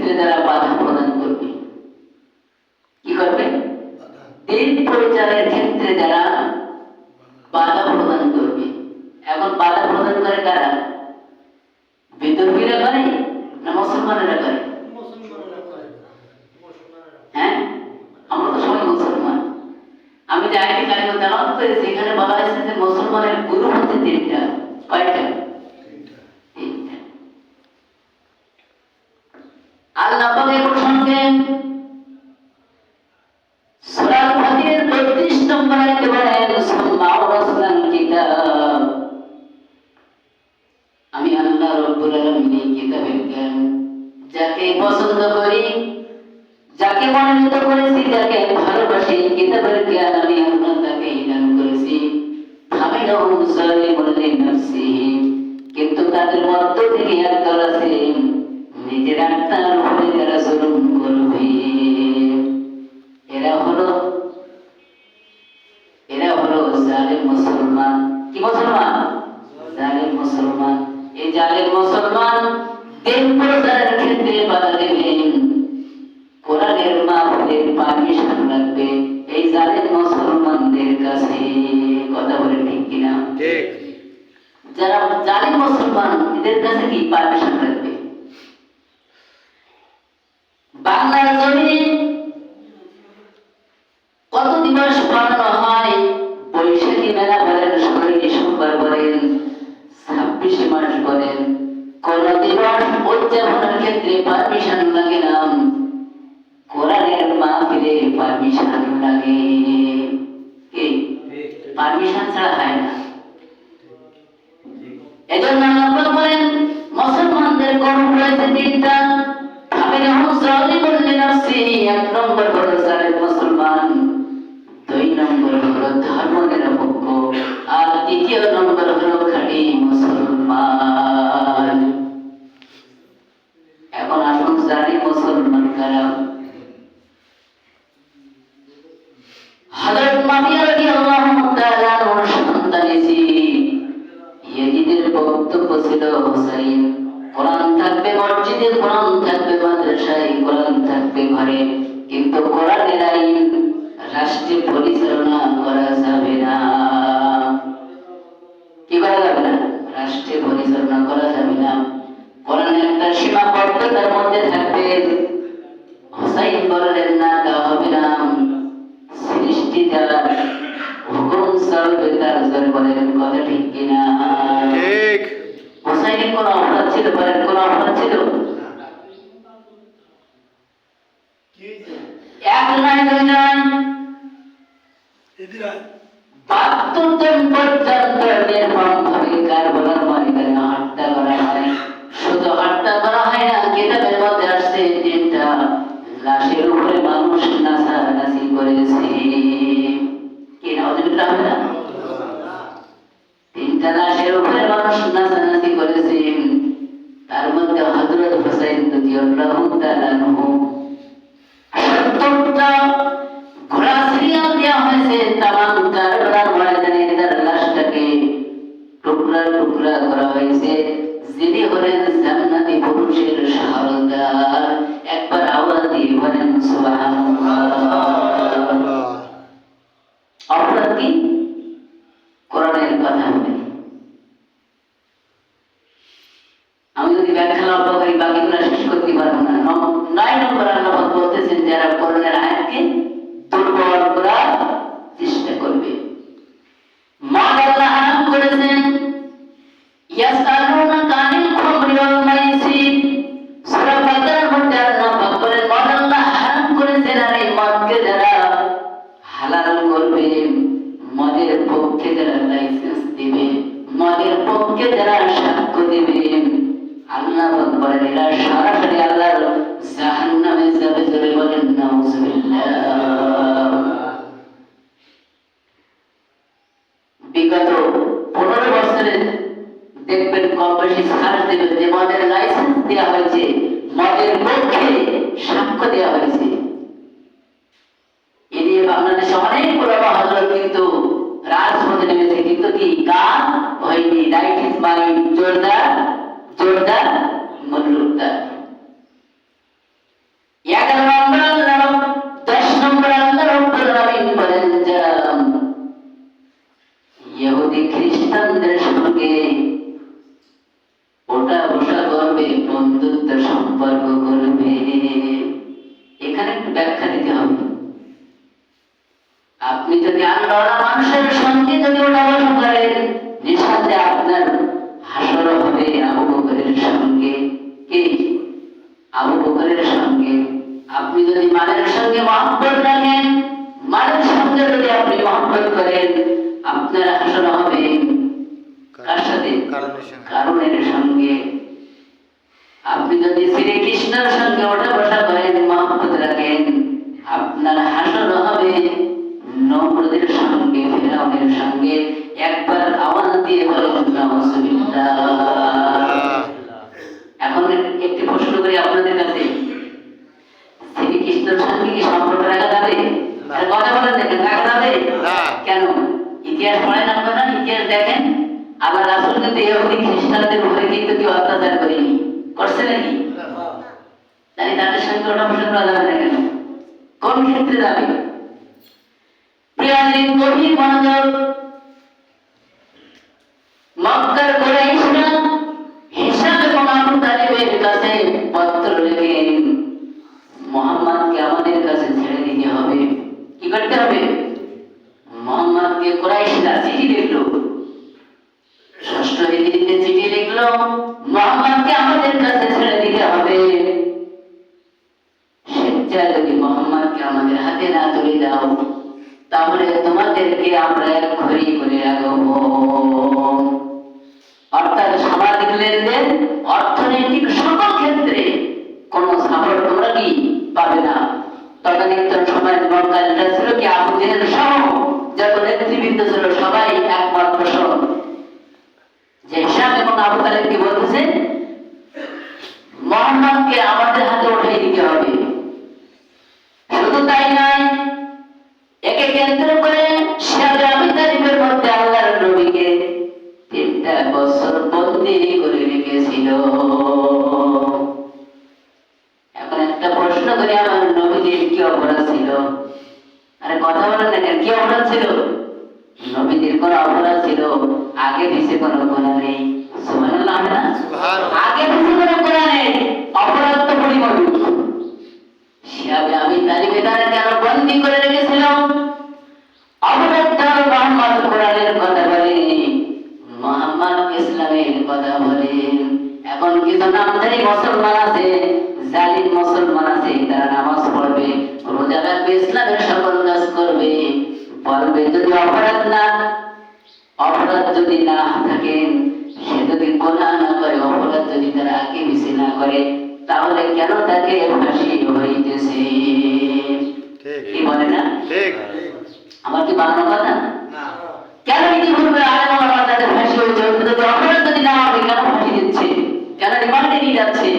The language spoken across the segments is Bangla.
ক্ষেত্রে যারা বাধা প্রদান করবে, কি করবে? দিন পরিচালের ক্ষেত্রে যারা বাধা প্রদান করবে। এখন বাধা প্রদান করে কারা? বিদ্রোহীরা করে না মুসলমানেরা করে? হ্যাঁ, আমরা তো সবাই মুসলমান। আমি যে আইটি কারিগর তেলাওয়াত করেছি, এখানে বলা হয়েছে যে মুসলমানের গুরু হচ্ছে তিনটা। কয়টা? তিনটা। আল্লাহ পাক এই প্রসঙ্গে সূরা আল-ফাতিরের ৩২ নম্বর আয়াতে বলেন, সুম্মা আওরাসনাল কিতাব, আমি আল্লাহ রব্বুল আলামিন এই কিতাবের জ্ঞান যাকে পছন্দ করি, যাকে মনোনীত করেছি, যাকে ভালোবাসি, কিতাবের জ্ঞান আমি আল্লাহ তাকে দান করেছি। ফামিনহুম যালিমুন লিনাফসিহি, কিন্তু তাদের মধ্য থেকে একদল আছে নিজের আত্মার উপরে যারা জুলুম করবে। এরা হলো জালিম মুসলমান। কি মুসলমান? জালিম মুসলমান। এই জালিম মুসলমান দিন প্রচারের ক্ষেত্রে বাধা দেবেন, কোরআনের মাহফিলের পারমিশন লাগবে এই জালিম মুসলমানদের কাছে। কথা বলে ঠিক কিনা? ঠিক। যারা জালিম মুসলমান এদের কাছে কি পারমিশন লাগবে? বাংলার জমিনে কত দিবস পালন হয়? বৈশাখী মেলা বলেন, 16 ডিসেম্বর বলেন, 26 মার্চ বলেন, কোন দিবস উদযাপনের ক্ষেত্রে পারমিশন লাগে না, কোরআনের মাহফিলে পারমিশন লাগে। কি পারমিশন ছাড়া হয় না। এজন্য আল্লাহ বলেন মুসলমানদের কর্ম রয়েছে তিনটা। ফামিনহুম যালিমুন লিনাফসিহি, 1 নম্বর হলো জালিম মুসলমান, 2 নম্বর হলো ধর্ম নিরপেক্ষ, আর 3 নম্বর হলো খাঁটি মুসলমান। এখন আসুন জালিম মুসলমান কারা? হযরত মুআবিয়া রাদিয়াল্লাহু তাআলা আনহুর সন্তান ইয়াজিদের বক্তব্য ছিল, হুসাইন, কোরআন থাকবে মসজিদে, কোরআন থাকবে মাদ্রাসায়, কোরআন থাকবে ঘরে, কিন্তু কোরআনের আইন রাষ্ট্রে পরিচালনা করা যাবে না। কি করা যাবে না? রাষ্ট্রে পরিচালনা করা যাবে না। কোরআন একটা সীমাবদ্ধতার মধ্যে থাকবে। হুসাইন বললেন না, তা হবে না, সৃষ্টি যারা হুকুম চলবে তার জোরে বলেন। কথা ঠিক কিনা? ঠিক। হুসাইনের কোন অপরাধ ছিল? বলেন, কোন অপরাধ ছিল? এক নয়, 2 নয়, 72 জন পর্যন্ত নির্মমভাবে কারবালার ময়দানে হত্যা করা হয়। শুধু হত্যা করা হয় না, কিতাবের মধ্যে আসছে 3টা লাশের উপরে মানুষ নাচানাচি করেছে। কি নাউজুবিল্লাহ হবে না? 3টা লাশের উপরে মানুষ নাচানাচি করেছে। তার মধ্যে হযরত হুসাইন রাদিয়াল্লাহু তাআলা আনহু 70টা ঘোড়া সিরিয়াল দেওয়া হয়েছে তামাম কারবালার ময়দানে। তার লাশটাকে টুকরা টুকরা করা হয়েছে। যিনি হলেন জান্নাতি পুরুষের সরদার, একবার আওয়াজ দিয়ে বলেন সুবহানাল্লাহ। অপরাধ কি? কোরআনের কথা বলে। আমি যদি ব্যাখ্যা লক্ষ্য করি বাকিগুলো শেষ করতে পারবো না। 9 নম্বর আল্লাহ বলতেছেন যারা কোরআনের আয়াতকে দুর্বল করার চেষ্টা করবে। মদ আল্লাহ হারাম করেছেন। ইয়াসআলুনাকা আনিল খামরি ওয়াল মাইসির, সূরা বাকারার মধ্যে আল্লাহ পাক বলেন মদ আল্লাহ হারাম করেছেন, আর এই মদকে যারা হালাল করবে, মদের পক্ষে যারা লাইসেন্স দিবে, মদের পক্ষে যারা সাক্ষ্য দিবে, আল্লাহ পাক বলেন এরা সরাসরি আল্লাহর জাহান্নামে যাবে। জোরে বলেন নাউজুবিল্লাহ। বিগত 15 বছরে দেখবেন কম বেশি সার্চ দেবেন যে মদের লাইসেন্স দেওয়া হয়েছে, মদের পক্ষে সাক্ষ্য দেওয়া হয়েছে। এ নিয়ে বাংলাদেশে অনেক ওলামা হযরত কিন্তু রাজপথে নেমেছে, কিন্তু কি কাজ হয়নি। রাইট ইজ মাইন্ড, জোরদার জোরদার মুল্লুকদার। ব্যাখ্যা দিতে হবে। আপনি যদি আল্লাহওয়ালা মানুষের সঙ্গে যদি ওঠা বসা করেন, নিঃসন্দেহে আপনার হাসর হবে আবু বকরের সঙ্গে। কে? আবু বকরের সঙ্গে। আপনি যদি মালের সঙ্গে মহব্বত রাখেন, মালের সঙ্গে যদি আপনি মহব্বত করেন, আপনার হাসর হবে কার সাথে? কারণের সঙ্গে। আপনি যদি শ্রীকৃষ্ণের সঙ্গে ওঠা বসা করেন, মহব্বত রাখেন, আপনার হাসর হবে নমরুদের সঙ্গে, ফিরআউনের সঙ্গে। একবার আওয়াজ দিয়ে বলেন নাউযুবিল্লাহ। এখন একটি প্রশ্ন করি আপনাদের কাছে, শ্রীকৃষ্ণের সঙ্গে কি সম্পর্ক রাখা যাবে? কথা বলেন, দেখেন রাখা যাবে? কেন? ইতিহাস পড়েন আপনারা, ইতিহাস দেখেন। আবার রাসূল কিন্তু ইহুদি খ্রিস্টানদের উপরে কিন্তু কেউ অত্যাচার করেনি, করছে নাকি? তাই তাদের সঙ্গে ওঠা বসা করা যাবে না কেন? কোন ক্ষেত্রে যাবে? প্রিয়াদিন গভীর মনোযোগ। মক্কার কুরাইশরা হিসাব এবং আবু তালিবের কাছে পত্র লেখেন, মুহাম্মদকে আমাদের কাছে ছেড়ে দিতে হবে। কি করতে হবে? মুহাম্মদকে কুরাইশরা চিঠি লিখলো, ষষ্ঠ হিজরিতে চিঠি লিখলো, মুহাম্মদকে আমাদের কাছে ছেড়ে দিতে হবে। স্বেচ্ছায় যদি মুহাম্মদকে আমাদের হাতে না তুলে দাও, তাহলে তোমাদেরকে আমরা এক ঘড়ি করে রাখবো। অর্থাৎ সামাজিক লেনদেন, অর্থনৈতিক সকল ক্ষেত্রে কোন সাপোর্ট তোমরা কি পাবে না। তদানীন্তন সময় মক্কালীরা ছিল কি আবু জেহেল সহ যত নেতৃবৃন্দ ছিল সবাই একমত পোষণ যে হিসাব এবং আবু তালেবকে বলতেছে মুহাম্মদকে আমাদের হাতে উঠিয়ে দিতে হবে। শুধু তাই নয়, একে কেন্দ্র করে শিহাবে আবু তালিবের মধ্যে আল্লাহর নবীকে 3টা বছর বন্দী করে রেখেছিল। এখন একটা প্রশ্ন করি, আমার নবীদের কি অপরাধ ছিল? আরে কথা বলেন না কেন? কি অপরাধ ছিল? নবীদের কোন অপরাধ ছিল? আগে পিছে কোনো গুনাহ নেই। সুবহানাল্লাহ না? আগে পিছে কোনো গুনাহ নেই, অপরাধ তো পরিমৌলিক। শিহাবে আবু তালিবে তারা কেন বন্দী করে রেখেছিল? অপরাধ তার মুহাম্মদ কোরআনের কথা বলে, মুহাম্মদ ইসলামের কথা বলে। এখন কিছু নামধারী মুসলমান আছে, জালিম মুসলমান আছে, তারা নামাজ পড়বে, রোজা রাখবে, ইসলামের সকল কাজ করবে, বলবে যদি অপরাধ যদি না থাকে, সে যদি গুনাহ না করে, অপরাধ যদি তারা আগে পিছে না করে, তাহলে কেন তাকে ফাঁসি হইতেছে? কি বলে না? আমার কি বানানো কথা না? কেন ইতিপূর্বে আলেম ওলামা তাদের ফাঁসি হয়েছে? যদি অপরাধ যদি না হবে, কেন ফাঁসি দিচ্ছে? কেন রিমান্ডে নিয়ে যাচ্ছে?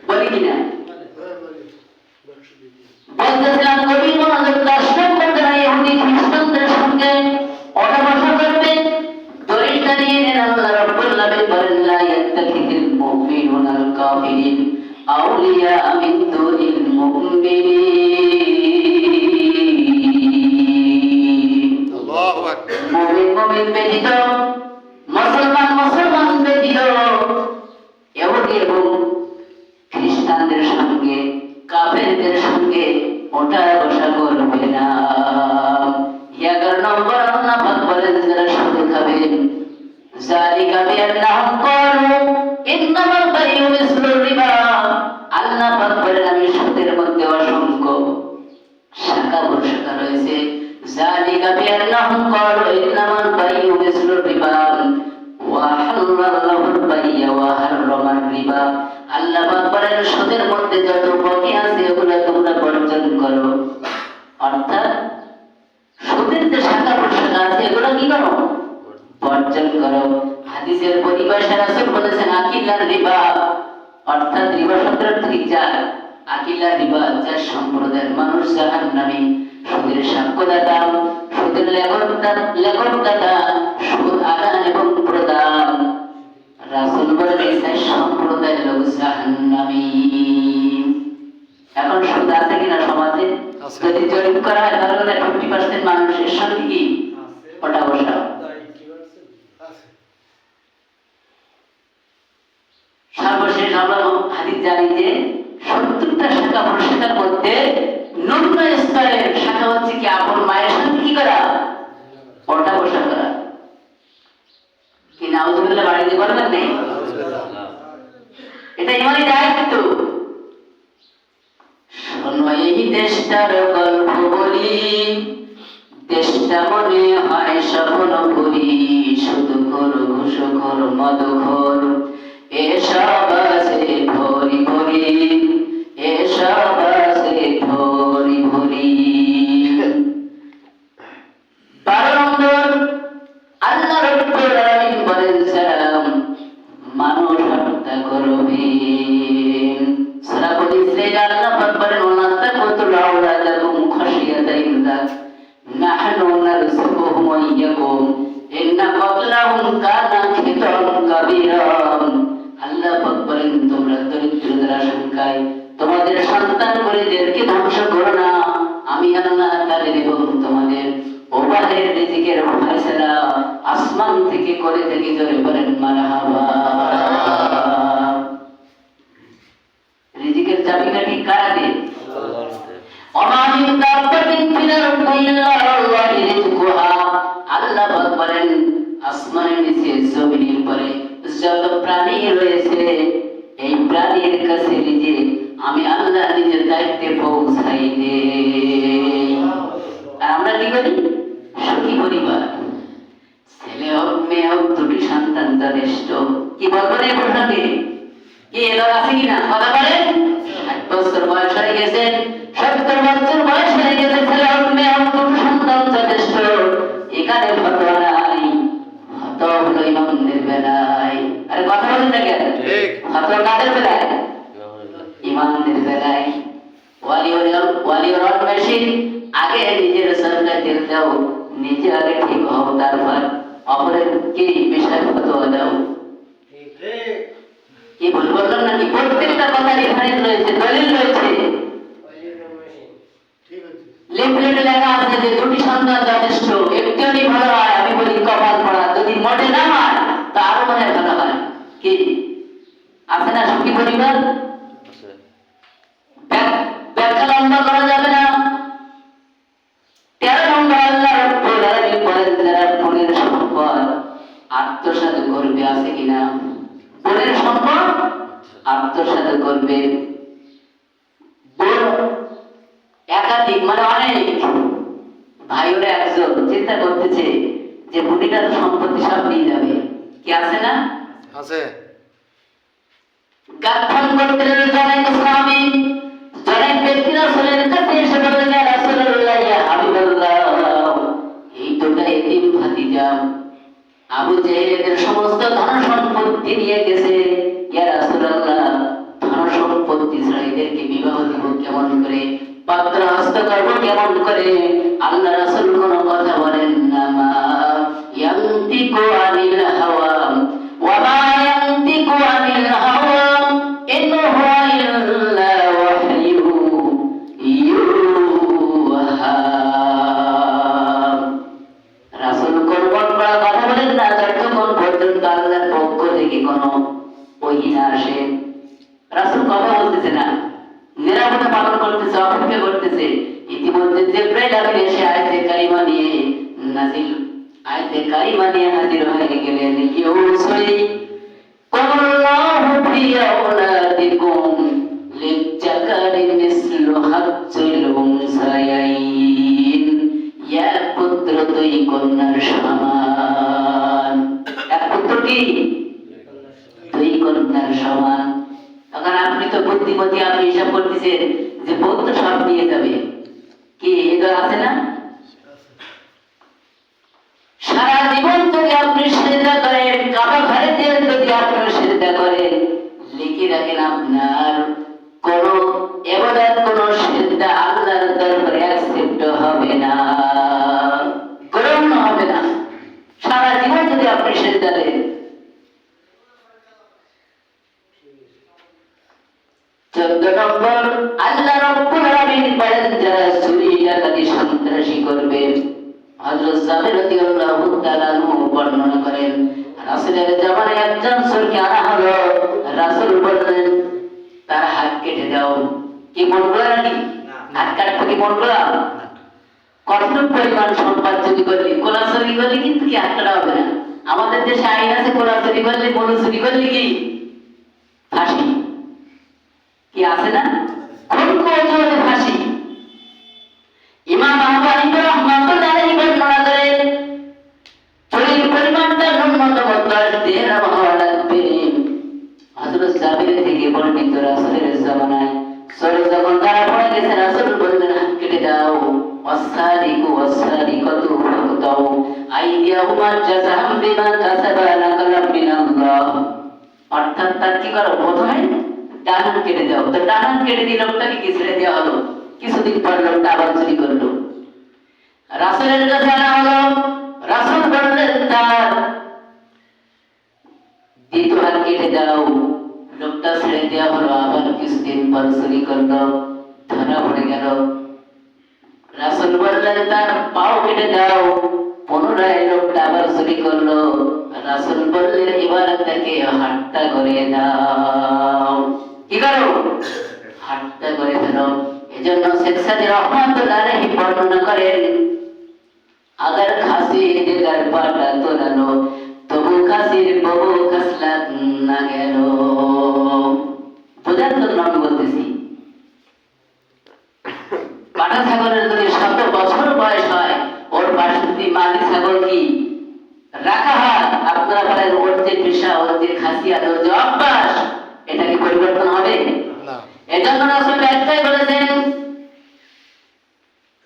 বলি কিনা? বলতেছিলাম গভীর মনোযোগ। 10 নম্বর যারা ইহুদি খ্রিস্টানদের সঙ্গে ওঠা বসা করবে, দলিলটা নিয়ে নেন। আল্লাহ রাব্বুল আলামিন বলেন, লা ইয়াত্তাখিযুল মুমিনুনাল কাফিরিন আউলিয়া মিন দুনিল মুমিনিন। মুমিন ব্যতীত, মুসলমান ব্যতীত ইহুদি এবং খ্রিস্টানদের সঙ্গে, কাফেরদের সঙ্গে ওঠা বসা করবে না। 11 নম্বর আল্লাহ পাক বলেন, যারা সুদ খাবেন, যালিকা বিআন্নাহুম ক্বালু ইন্নামাল বাইউ মিসলুর রিবা। আল্লাহ পাক বলেন, আমি সুদের মধ্যে অসংখ্য শাখা প্রশাখা রয়েছে। যালিকা বিআন্নাহুম ক্বালু ইন্নামাল বাইউ মিসলুর রিবা ওয়া হাল্লাল্লাহুল বাই'a ওয়া হাররামার রিবা। আল্লাহ পাক বলেন, সুদের মধ্যে যত বাকি আছে ওগুলো তোমরা বর্জন করো। অর্থাৎ সুদের যে শাখা প্রশাখা আছে এগুলো কি করো? বর্জন করো। হাদিসের পরিভাষায় রাসূল বলেছেন, আকিলার রিবা, অর্থাৎ রিবা শব্দের অর্থ কি? যা। আকিলার রিবা, যার সম্প্রদায়ের মানুষ জাহান্নামী। সুদের সাক্ষ্যদাতা, সুদের লেখকদাতা, সুদ আদান এবং প্রদান। রাসূল বলেন, এই সম্প্রদায়ের লোক জাহান্নামী। এখন সুদ আছে কিনা সমাজে? যদি জরিপ করা হয় তাহলে 50% মানুষের সঙ্গে কি ওঠা বসা। সর্বশেষ আমরা হাদিস জানি যে 70টা শাখা প্রশাখার মধ্যে হচ্ছে কি আপন মায়ের সাথে কি করা, ওটা বসা করা। কি নাউজুবিল্লাহ বাড়িতে করবেন নেই, এটা ইমানি দায়িত্ব। শোনো এই দেশটার গল্প বলি, দেশটা মনে হয় স্বপ্ন পুরি, শুধু করো ঘুষখোর মদখোর এসব আছে ভরি ভরি, এসব আছে ভরি ভরি। 12 নম্বর আল্লাহ রাব্বুল আলামিন বলেন সালাম মানুষ হত্যা করবে। সূরা বনী ইসরাঈল আল্লাহ পাক বলেন ওয়া তাকুতুল আওলাদাকুম খাশিয়াতা ইমলাক নাহনু নারযুকুহুম ওয়া ইয়্যাকুম ইন্না ক্বাতলাহুম কানা খিতান কাবীরা। আল্লাহ পাক বলেন তোমরা দরিদ্রতার আশঙ্কায় তোমাদের সন্তান পরিদেরকে ধ্বংস করো না, আমি আল্লাহ তাদের এবং তোমাদের ওবাহের রিজিকের ফয়সালা আসমান থেকে করে থাকি। জোরে বলেন মারহাবা। রিজিকের চাবিকাঠি কারা দেয়? আল্লাহ পাক বলেন আসমানের নিচে জমিনের উপরে যত প্রাণী রয়েছে এই প্রাণীর কাছে রিজিক আমি আল্লাহ নিজের দায়িত্বে পৌঁছাই দেই। আর আমরা কি করি? সুখী পরিবার, ছেলে হোক মেয়ে হোক দুটি সন্তান যথেষ্ট। কি বলবেন এই প্রসঙ্গে? কি এবার আছে কিনা কথা বলেন? 60 বছর বয়স হয়ে গেছে, 70 বছর বয়স হয়ে গেছে, ছেলে হোক মেয়ে হোক দুটি সন্তান যথেষ্ট। এখানে ফতোয়া নাই, ফতোয়া হলো ইমামদের বেলায়। আরে কথা বলেন না কেন? ফতোয়া কাদের বেলায়? ইমামদের বেলায়। ওয়ালিউর মেশিন আগে নিজের সরকার দাও, নিজে আগে ঠিক হও, তারপর অপরের কে বিষয় ফতোয়া দাও। কি ভুল বললাম নাকি? প্রত্যেকটা কথা রেফারেন্স রয়েছে, দলিল রয়েছে। লিফলেটে লেখা আছে যে দুটি সন্তান যথেষ্ট, একটি ভালো হয়। আমি বলি কপাল পড়া, যদি মোটে না হয় তা আরো মনে ভালো হয়। কি আছে না সুখী পরিবার? ব্যাখ্যা লম্বা করা যাবে না। 13 নম্বর আল্লাহ রাব্বুল আলামিন বলেন যারা বোনের সম্পদ আত্মসাৎ করবে, আছে কিনা? বোনের সম্পদ আত্মসাৎ করবে। বোন একাধিক মানে অনেক, ভাই ওরা একজন চিন্তা করতেছে যে বুড়িটার সম্পত্তি সব নিয়ে যাবে। কি আছে না? আছে। গাফন করতে জানেন ইসলামী জনের ব্যক্তিরা রাসূলের কাছে এসে বললেন ইয়া রাসূলুল্লাহ ইয়া হাবিবাল্লাহ, এই দুটো এতিম ভাতিজা আবু জেহেলের সমস্ত ধন সম্পত্তি নিয়ে গেছে। ইয়া রাসূলুল্লাহ ধন সম্পত্তি ছাড়া এদেরকে বিবাহ দিব কেমন করে, পাত্র হস্ত করব কেমন করে? আল্লাহ রাসূল কোনো কথা বলেন না। মা ইয়ান্তিকু আনিল হাওয়া ওয়া মা ইয়ান্তিকু আনিল হাওয়া ইন্নাহু ইল্লা ওয়াহয়ু ইউহা। রাসূল কোরবান করা কথা বলেন না যতক্ষণ পর্যন্ত আল্লাহর পক্ষ থেকে কোনো ওহী না আসে। রাসূল কথা বলতেছে না, নিরাপত্তা পালন করতেছে, অপেক্ষা করতেছে। ইতিমধ্যে জিবরাইল আমিন এসে আয়াতে কারিমা নিয়ে হাজির হয়ে গেলেন। ইউসাই আল্লাহু ফি আওলাদিকুম লিযাকারি মিসলু হাজ্জিল উনসায়াইন। ইয়া পুত্র তুই কন্যার সমান। এক পুত্র কি? তুই কন্যার সমান। তখন আপনি তো বুদ্ধিমতী, আপনি হিসাব করতেছেন যে বোধ তো সব নিয়ে যাবে। কি এটা আছে না? সারা জীবন যদি আপনি সিজদা করেন, কাবা ঘরে যদি আপনি সিজদা করেন, লিখে রাখেন আপনার কোন ইবাদত, কোন সিজদা আল্লাহর দরবারে অ্যাকসেপ্ট হবে না, গ্রহণ হবে না। সারা জীবন যদি আপনি সিজদা দেন। 14 নম্বর আল্লাহ রাব্বুল আলামিন বলেন যারা চুরি ডাকাতি সন্ত্রাসী করবে। হযরত জাবের রাদিয়াল্লাহু তাআলা বর্ণনা করেন রাসূলের জামানায় একজন চোরকে আনা হলো। রাসূল বললেন তার হাত কেটে দাও। কি মন গলা নাকি? হাত কাটতে কি মন গলা? কতটুকু পরিমাণ সম্পদ চুরি করলি, কোলা চুরি করলি কিন্তু কি আটকাটা হবে না। আমাদের দেশে আইন আছে, কোলা চুরি করলি, মনু চুরি করলি কি ফাঁসি, কি আছে না? খুন করে ফাঁসি। ইমাম আবু হানিফা রাহমাতুল্লাহি আলাইহি বর্ণনা করেন, চুরির পরিমাণটা ন্যূনতম 10 দিরহাম হওয়া লাগবে। হযরত জাবির থেকে বর্ণিত, রাসূলের জামানায় চোর যখন ধরা পড়ে গেছে, রাসূল বললেন হাত কেটে দাও, ওয়াসারিকু ওয়াসারিকাতু ফাকতাউ আইদিয়াহুমা জাযাআম বিমা কাসাবা নাকালাম মিনাল্লাহ। অর্থাৎ তার কি করো, প্রথমে ডান হাত কেটে দাও। তো ডান হাত কেটে দিয়ে লোকটাকে কি ছেড়ে দেওয়া হলো। কিছুদিন পর লোকটা আবার চুরি করলো, রাসূলের কাছে আনা হলো। রাসূল বললেন তার দ্বিতীয় হাত কেটে দাও, লোকটা ছেড়ে দেওয়া হলো। আবার কিছুদিন পর চুরি করলো, ধরা পড়ে গেল। রাসূল বললেন তার পাও কেটে দাও, পুনরায় লোকটা আবার চুরি করলো। রাসূল বললেন এবার তাকে হাতটা করে দাও, কি করো, হাতটা করে ফেলো। এজন্য শেখ সাদি রহমাতুল্লাহ আলাইহি বর্ণনা করেন, আগার খাসি দিদার পাটা তোলালো, তবু খাসির ববু খাসলাত না গেল। বোঝার জন্য আমি বলতেছি, পাটা ছাগলের যদি 7 বছর বয়স হয়, ওর পাশে যদি মাদি ছাগল কি রাখা হয়, আপনারা বলেন ওর যে পেশা, ওর যে খাসিয়াত, ওর যে অভ্যাস, এটা কি পরিবর্তন হবে না? এজন্য রাসূল একটাই বলেছেন,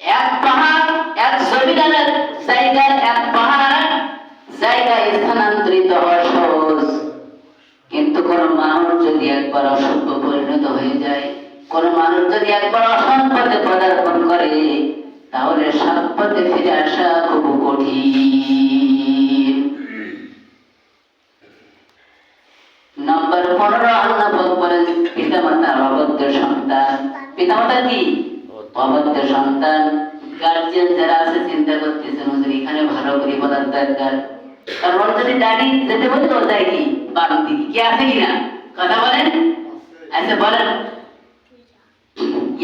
এক পাহাড় এক জমিদারের জায়গায়, এক পাহাড় জায়গায় স্থানান্তরিত হওয়া সহজ, কিন্তু কোন মানুষ যদি একবার অসভ্য পরিণত হয়ে যায়, কোন মানুষ যদি একবার অসৎ পথে পদার্পণ করে, তাহলে সৎ পথে ফিরে আসা খুব কঠিন। নম্বর 15 আল্লাহ পাক বলেন, পিতামাতার অবাধ্য সন্তান। পিতামাতা কি অবাধ্য সন্তান। গার্জিয়ান যারা আছে চিন্তা করতেছেন, হুজুর এখানে ভালো করে বলার দরকার, কারণ যদি দাঁড়ি যেতে বলে ও যায় কি বাম দিকে, কি আছে কিনা কথা বলেন। আচ্ছা বলেন,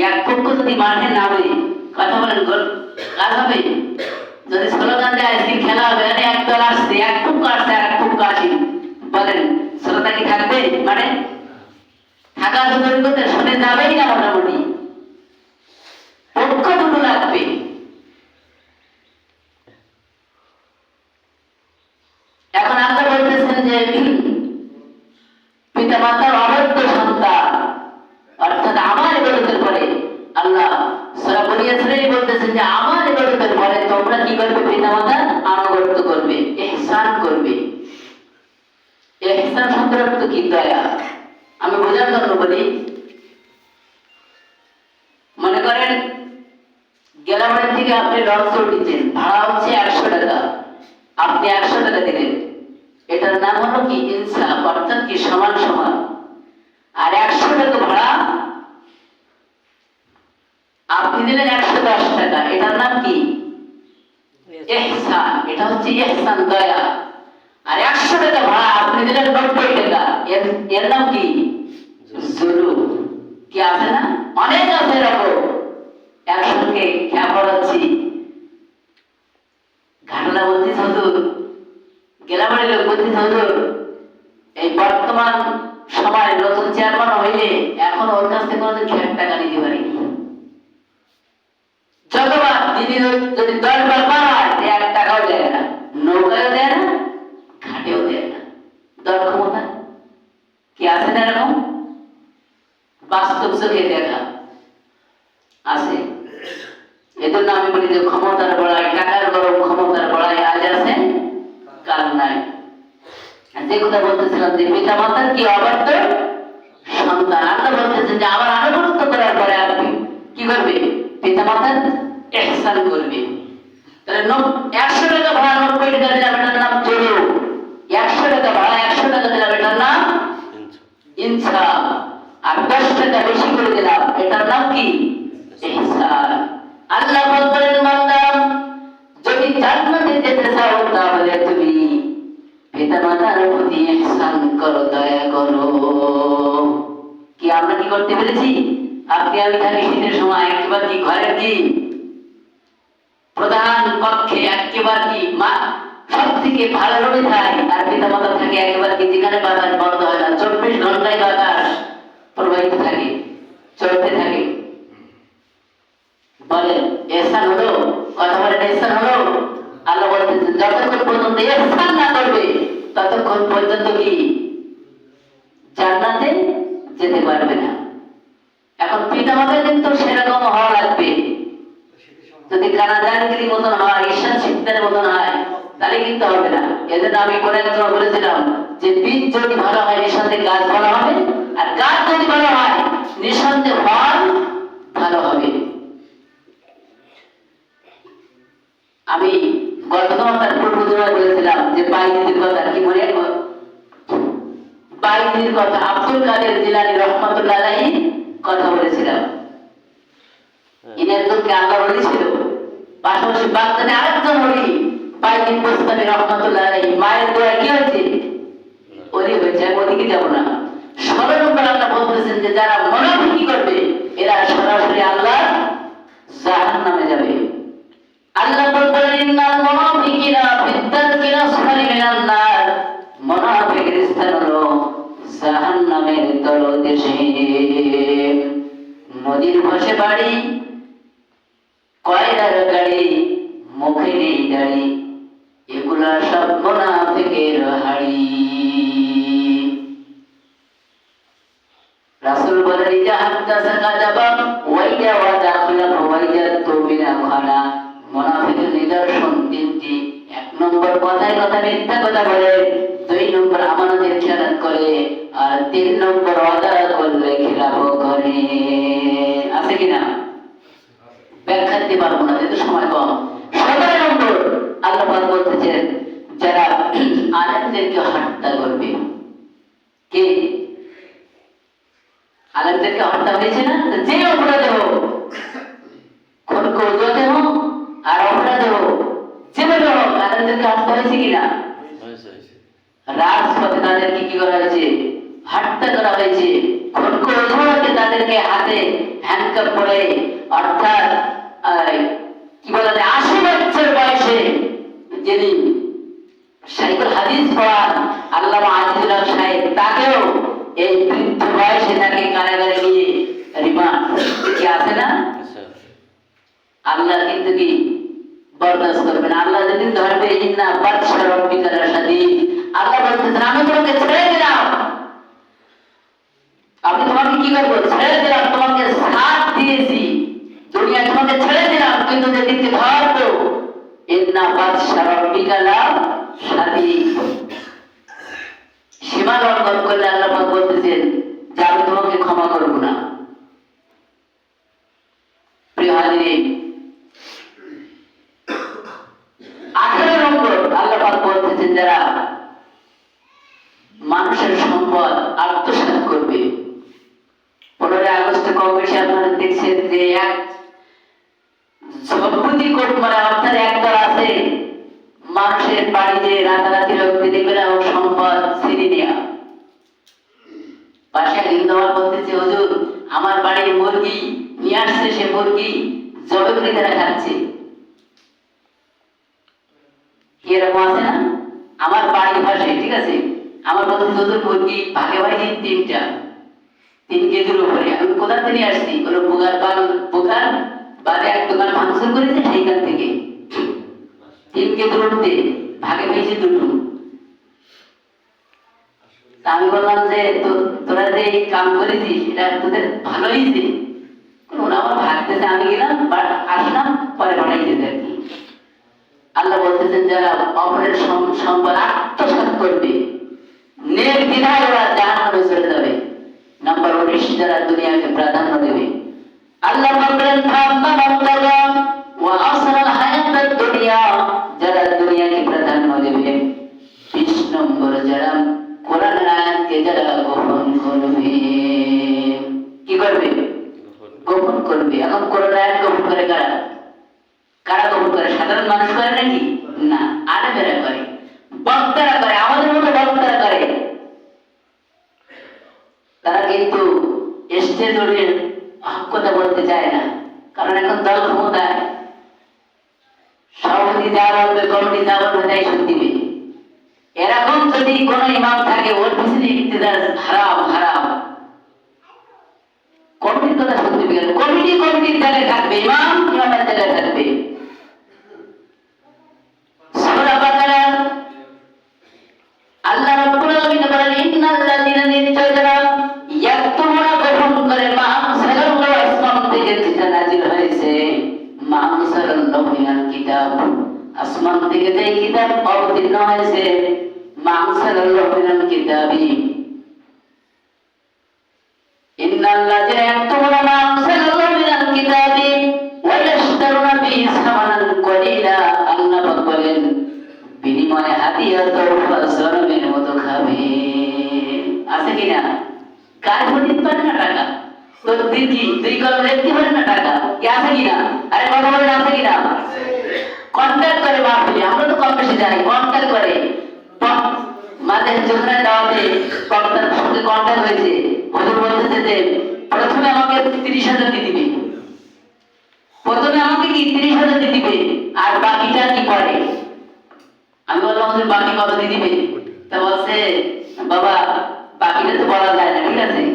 এক পক্ষ যদি মাঠে নামে, কথা বলেন কাজ হবে? যদি স্লোগান দেয় আজকের খেলা হবে, আরে এক দল আসছে, এক পক্ষ আসছে আর এক পক্ষ আসি, বলেন শ্রোতা কি থাকবে? মানে থাকা তো তৈরি করতে শুনে যাবেই না, মোটামুটি পক্ষ দুটো লাগবে। এখন আমরা বলতেছেন যে পিতা মাতার অবাধ্য সন্তান, অর্থাৎ আমার ইবাদতের পরে আল্লাহ সূরা বনী ইসরাঈল বলতেছেন যে আমার ইবাদতের পরে তোমরা কি করবে, পিতা মাতার আনুগত্য করবে, ইহসান করবে। ইহসান শব্দের অর্থ কি? দয়া। আমি বোঝার জন্য বলি, মনে করেন গেলামারি থেকে আপনি লঞ্চ উঠেছেন, ভাড়া হচ্ছে 100 টাকা, আপনি 100 টাকা দিলেন, এটার নাম হলো কি ইনসাফ, অর্থাৎ কি সমান সমান। আর 100 টাকা ভাড়া আপনি দিলেন 110 টাকা, এটার নাম কি ইহসান, এটা হচ্ছে ইহসান, দয়া। আর 100 টাকা ভাড়া আপনি দিলেন 90 টাকা, এর নাম কি জুলুম। কি আছে না? অনেক আছে এরকম। একসঙ্গে খেয়া পড়াচ্ছি, ঘটনা বলতেছি হুজুর, গেলামারি লোক বলতেছি হুজুর, এই বর্তমান সময় নতুন চেয়ারম্যান হইলে এখন ওর কাছ থেকে কোনোদিন 1 টাকা নিতে পারিনি। যতবার দিদি যদি 10 বার পায় 1 টাকাও দেয় না, নৌকায়ও দেয় না, ঘাটেও দেয় না। দর ক্ষমতা কি আছে না এরকম? বাস্তব চোখে দেখা আছে। এজন্য আমি বলি যে ক্ষমতার বড়াই, টাকার গরম ক্ষমতার বড়াই আজ আছে কাল নাই। যে কথা বলতেছিলাম যে পিতা মাতার কি অবাধ্য সন্তান, আল্লাহ বলতেছেন যে আমার আনুগত্য করার পরে আপনি কি করবে, পিতা মাতার ইহসান করবে। তাহলে 100 টাকা ভাড়া 90 টাকা দিলাম, এটার নাম জুলুম। 100 টাকা ভাড়া 100 টাকা দিলাম, এটার নাম ইনসাফ। আর 10 টাকা বেশি করে দিলাম, এটার নাম কি ইহসান। আল্লাহ বলেন, বান্দা যদি জান্নাতে যেতে চাও তাহলে তুমি পিতামাতার প্রতি ইহসান করো, দয়া করো। কি আমরা কি করতে পেরেছি? আপনি আমি থাকি শীতের সময় একবার কি ঘরের কি প্রধান কক্ষে একেবারে কি সব থেকে ভালো রবি থাকে, আর পিতা মাতা থাকে একেবারে কি যেখানে বাতাস বন্ধ হয় না, 24 ঘন্টায় বাতাস প্রবাহিত থাকে, চলতে থাকে। বলেন এহসান হলো? কথা বলেন এহসান হলো? আল্লাহ বলতেছেন যতক্ষণ পর্যন্ত এহসান না করবে ততক্ষণ পর্যন্ত কি জান্নাতে যেতে পারবে না। এখন পিতা মাতা কিন্তু সেরকম হওয়া লাগবে। যদি কানাদানগিরি মতন হয়, ঈশ্বর সিদ্ধের মতন হয়, তাহলে কিন্তু হবে না। এজন্য আমি কোরআনে কারিমে বলেছিলাম যে বীজ যদি ভালো হয় নিঃসন্দেহে গাছ ভালো হবে, আর গাছ যদি ভালো হয় নিঃসন্দেহে ফল ভালো হবে। আমি গতকাল তার পূর্বজরা বলেছিলাম যে বাইজিদের কথা কি মনে বাইজির কথা, আব্দুল কাদের জিলানী রহমাতুল্লাহ আলাইহি কথা বলেছিলাম। ইনি একজনকে আল্লাহ বলেছিল, পাশাপাশি বাগদাদে আরেকজন ওলি বাইজিদ বোস্তামি রহমাতুল্লাহ আলাইহি মায়ের দোয়া কি হয়েছে? ওলি হয়েছে। আমি ওদিকে যাব না। 16 নম্বর আল্লাহ বলতেছেন যে যারা মুনাফিকি করবে এরা সরাসরি আল্লাহ জাহান্নামে যাবে। আল্লাহ বলতেন ইন্নাল মুনাফিকিনা ফিদ-দারকিল আসফালি মিনান নার, মুনাফিকের স্থান হলো জাহান্নামের তলদেশে। নদীর পাশে বাড়ি, কয়লার গাড়ি, মুখে নেই দাড়ি, এগুলা সব মুনাফিকের হাড়ি। রাসূল বলেন ইজা হাদাসা কাযাবা ওয়াইদা ওয়াদা খালাফা ওয়াইদা তুমিনা খানা। মুনাফিকের নিদর্শন 3টি। 1 নম্বর কথায় কথা মিথ্যা কথা বলে, 2 নম্বর আমানতের খেয়ানত করে, আর 3 নম্বর ওয়াদা করলে খিলাফ করে। আছে কিনা? ব্যাখ্যা দিতে পারবো না যেহেতু সময় কম। 17 নম্বর আল্লাহ পাক বলতেছেন যারা আলেমদেরকে হত্যা করবে। কে? আলেমদেরকে হত্যা হয়েছে না? যে অপরাধে হোক, খুনখুজতে হোক আর অপরাধে হোক, যেভাবে হোক আলেমদেরকে হত্যা হয়েছে কিনা? রাজপথে তাদেরকে কি করা হয়েছে? হত্যা করা হয়েছে। খুনখুজতে তাদেরকে হাতে হ্যান্ডকাপ পরে, অর্থাৎ কি বলা যায় 80 বছর বয়সে যিনি শাইখুল হাদিস পড়ান আল্লামা আজিজুল হক সাহেব, তাকেও এই বৃদ্ধ বয়সে তাকে কারাগারে নিয়ে রিমান্ড কি আছে না? আল্লাহ কিন্তু কি বরদাস্ত করবেন। আল্লাহ যেদিন ধরবে ইন্না বাদশা রাব্বিকা লাশাদীদ, আল্লাহ বলতেছেন আমি তোমাকে ছেড়ে দিলাম, আমি তোমাকে কি করবো? ছেড়ে দিলাম, তোমাকে সাথ দিয়েছি, দুনিয়া তোমাকে ছেড়ে দিলাম, কিন্তু যেদিনকে ধরবো ইন্না বাদশা রাব্বিকা লাশাদীদ, সীমা লঙ্ঘন করলে আল্লাহ পাক বলতেছেন যে আমি তোমাকে ক্ষমা করব না। প্রিয় হাজিরিন, 18 নম্বর আল্লাহ পাক বলতেছেন যারা মানুষের সম্পদ আত্মসাৎ করবে। 15 আগস্টে কম বেশি আপনারা দেখছেন যে এক সম্পত্তি কোট মারা, অর্থাৎ একদল আছে মানুষের বাড়িতে রাতারাতি রক্তি দেবে না ও সম্পদ ছিনিয়ে নেয়া। পাশে হিন্দুরা বলতেছে হুজুর আমার বাড়ির মুরগি নিয়ে আসছে, সে মুরগি জবে করে তারা খাচ্ছে। এরকম আছে না? আমার বাড়ির পাশে, ঠিক আছে, আমার বলতে হুজুর মুরগি ভাগে ভাগে 3টা, 3 কেজির উপরে। আমি কোথা থেকে নিয়ে আসছি? ওর বোকার বাড়ি এক দোকান ভাঙচুর করেছে, সেইখান থেকে 3 কেজির উঠতে ভাগে পেয়েছি 2টো। আমি বললাম যে তোরা যে কাম করেছিস এটা তোদের ভালো হয়েছে। ওরা আমার ভাগতেছে, আমি গেলাম আসলাম, পরে পাঠাই যেতে আর কি। আল্লাহ বলতেছেন যারা অপরের সম্পদ আত্মসাৎ করবে নির্দ্বিধায় ওরা জাহান্নামে চলে যাবে। নাম্বার 19 যারা দুনিয়াকে প্রাধান্য দেবে। আল্লাহ বললেন ফাম্মা মান তাগা ওয়া আসরাল হায়াতাদ দুনিয়া, যারা দুনিয়াকে প্রাধান্য দেবে। 20 নম্বর যারা কোরআনের আয়াতকে যারা গোপন করবে। কি করবে? গোপন করবে। এখন কোরআনের আয়াত গোপন করে কারা? কারা গোপন করে? সাধারণ মানুষ করে নাকি? না, আলেমেরা করে, বক্তারা করে, আমাদের মতো বক্তারা করে। তারা কিন্তু স্টেজ উঠে হক কথা বলতে চায় না, কারণ এখন দল ক্ষমতায়। কমিটি যা বলবে তাই সুদ দিবে। এরকম যদি কোন ইমাম থাকে ওর পিছনে ইক্তেদার হারাম হারাম, কমিটির কথা শুনতে গেলে কমিটির জায়গায় থাকবে, ইমামের জায়গায় থাকবে। সূরা বাকারা আল্লাহ রাব্বুল আলামিন বলেন ইন্নাল্লাযীনা নিশ্চয় যারা ইয়াকতুমুনা গোপন করে মা আনজালাল্লাহু আসমান থেকে যেটা নাযিল হয়েছে, মা আনজালাল্লাহু মিনাল কিতাব, আসমান থেকে যে কিতাব অবতীর্ণ হয়েছে, মা আনজালাল্লাহু মিনাল কিতাবি, ইন্নাল্লাযীনা ইয়াকতুমুনা মা আনজালাল্লাহু মিনাল কিতাবি ওয়া ইয়াশতারুনা বিহি সামানান কলিলা, আল্লাহ পাক বলেন বিনিময়ে হাদিয়া তরফা জনমের মতো খাবে। আছে কিনা? কার দিতে পারে না টাকা, তো দিদি দুই কলম দেখতে পারে না টাকা, কি আছে কিনা? আরে কথা বলেন আছে কিনা? কন্ট্যাক্ট করে মাহফিলে, আমরা তো কম বেশি জানি, কন্ট্যাক্ট করে মাঝে যখন দাওয়াতে কন্ট্যাক্ট সঙ্গে কন্ট্যাক্ট হয়েছে, হুজুর বলতেছে যে প্রথমে আমাকে 30,000 দিয়ে দিবে, প্রথমে আমাকে কি 30,000 দিয়ে দিবে, আর বাকিটা কি করে? আমি বললাম হুজুর বাকি কত দিয়ে দিবে? তা বলছে বাবা বাকিটা তো বলা যায় না, ঠিক আছে